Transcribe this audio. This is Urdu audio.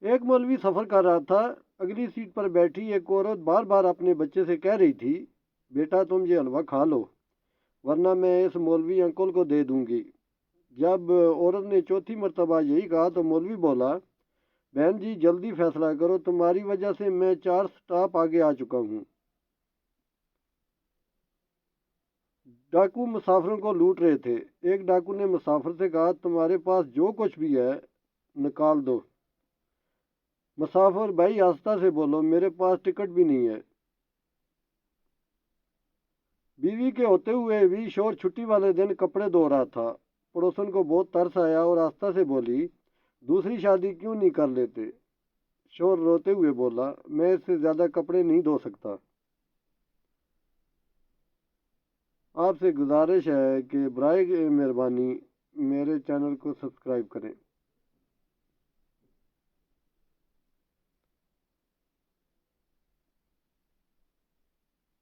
ایک مولوی سفر کر رہا تھا۔ اگلی سیٹ پر بیٹھی ایک عورت بار بار اپنے بچے سے کہہ رہی تھی، بیٹا تم یہ حلوہ کھا لو ورنہ میں اس مولوی انکل کو دے دوں گی۔ جب عورت نے چوتھی مرتبہ یہی کہا تو مولوی بولا، بہن جی جلدی فیصلہ کرو، تمہاری وجہ سے میں 4 سٹاپ آگے آ چکا ہوں۔ ڈاکو مسافروں کو لوٹ رہے تھے۔ ایک ڈاکو نے مسافر سے کہا، تمہارے پاس جو کچھ بھی ہے نکال دو۔ مسافر بھائی آہستہ سے بولو، میرے پاس ٹکٹ بھی نہیں ہے۔ بیوی کے ہوتے ہوئے بھی شوہر چھٹی والے دن کپڑے دھو رہا تھا۔ پڑوسن کو بہت ترس آیا اور آہستہ سے بولی، دوسری شادی کیوں نہیں کر لیتے؟ شوہر روتے ہوئے بولا، میں اس سے زیادہ کپڑے نہیں دھو سکتا۔ آپ سے گزارش ہے کہ برائے مہربانی میرے چینل کو سبسکرائب کریں۔